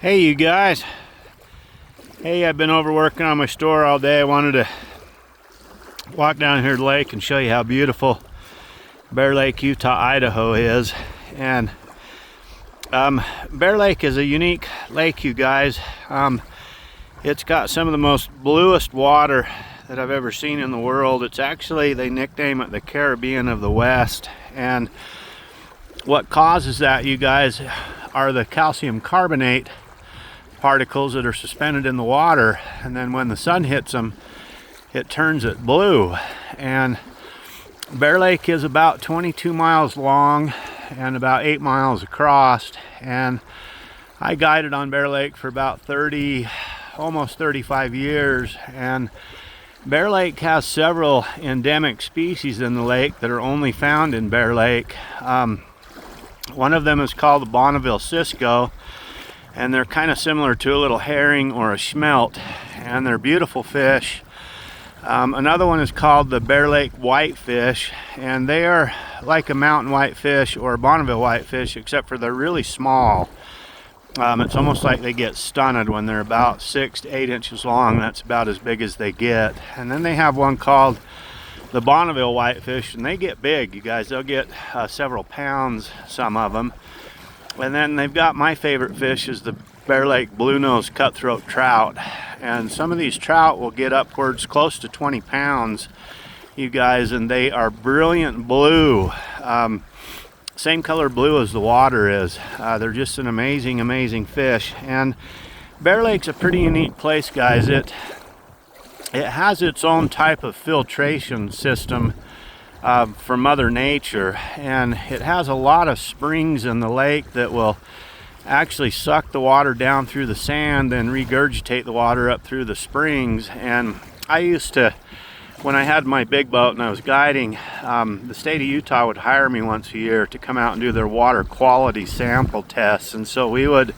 Hey you guys. Hey, I've been over working on my store all day. I wanted to walk down here to the lake and show you how beautiful Bear Lake, Utah, Idaho is. And Bear Lake is a unique lake, you guys. It's got some of the most bluest water that I've ever seen in the world. It's actually, they nickname it the Caribbean of the West. And what causes that, you guys, are the calcium carbonate particles that are suspended in the water, and then when the sun hits them, it turns it blue. And Bear Lake is about 22 miles long and about 8 miles across, and I guided on Bear Lake for about 30, almost 35 years. And Bear Lake has several endemic species in the lake that are only found in Bear Lake. One of them is called the Bonneville Cisco, and they're kind of similar to a little herring or a smelt, and they're beautiful fish. Another one is called the Bear Lake whitefish, and they are like a mountain whitefish or a Bonneville whitefish, except for they're really small. It's almost like they get stunted when they're about 6 to 8 inches long. That's about as big as they get. And then they have one called the Bonneville whitefish, and they get big, you guys. They'll get several pounds, some of them. And then they've got my favorite fish is the Bear Lake blue-nose cutthroat trout. And some of these trout will get upwards close to 20 pounds, you guys, and they are brilliant blue. Same color blue as the water is. They're just an amazing fish. And Bear Lake's a pretty unique place, guys. It has its own type of filtration system from Mother Nature, and it has a lot of springs in the lake that will actually suck the water down through the sand and regurgitate the water up through the springs. And I used to, when I had my big boat and I was guiding, the state of Utah would hire me once a year to come out and do their water quality sample tests. And so we would,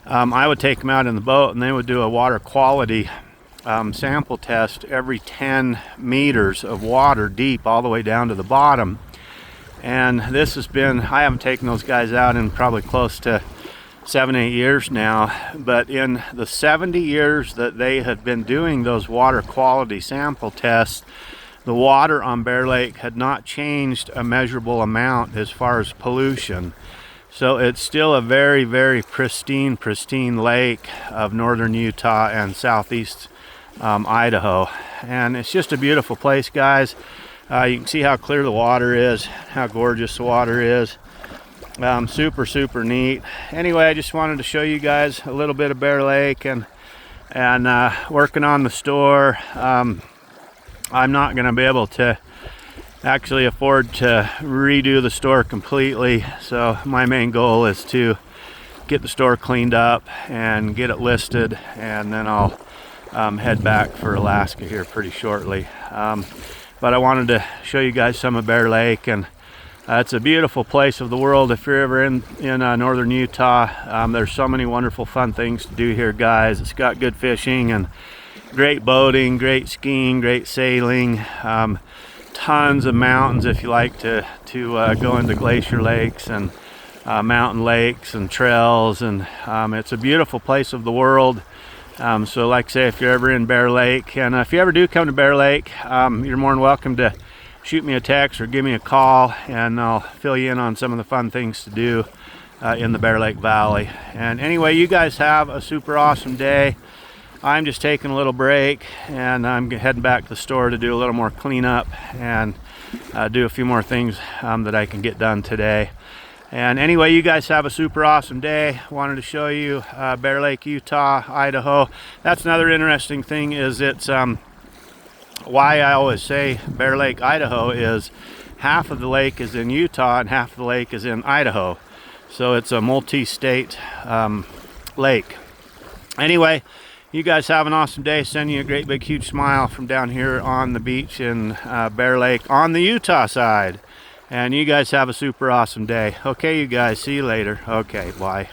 I would take them out in the boat, and they would do a water quality sample test every 10 meters of water deep all the way down to the bottom. And this has been, I haven't taken those guys out in probably close to 7-8 years now, but in the 70 years that they had been doing those water quality sample tests, the water on Bear Lake had not changed a measurable amount as far as pollution. So it's still a very pristine lake of northern Utah and southeast Idaho. And it's just a beautiful place, guys. You can see how clear the water is, how gorgeous the water is. Super neat. Anyway, I just wanted to show you guys a little bit of Bear Lake and working on the store. I'm not going to be able to actually afford to redo the store completely, so my main goal is to get the store cleaned up and get it listed, and then I'll head back for Alaska here pretty shortly. But I wanted to show you guys some of Bear Lake, and it's a beautiful place of the world. If you're ever in northern Utah, there's so many wonderful fun things to do here, guys. It's got good fishing and great boating, great skiing, great sailing, tons of mountains if you like to go into glacier lakes and mountain lakes and trails, and it's a beautiful place of the world. So like I say, if you're ever in Bear Lake, and if you ever do come to Bear Lake, you're more than welcome to shoot me a text or give me a call, and I'll fill you in on some of the fun things to do in the Bear Lake Valley. And anyway, you guys have a super awesome day. I'm just taking a little break, and I'm heading back to the store to do a little more cleanup and do a few more things that I can get done today. And anyway, you guys have a super awesome day. Wanted to show you Bear Lake, Utah, Idaho. That's another interesting thing, is it's why I always say Bear Lake, Idaho, is half of the lake is in Utah and half of the lake is in Idaho. So it's a multi-state lake. Anyway, you guys have an awesome day. Sending you a great big huge smile from down here on the beach in Bear Lake on the Utah side. And you guys have a super awesome day. Okay, you guys, see you later. Okay, bye.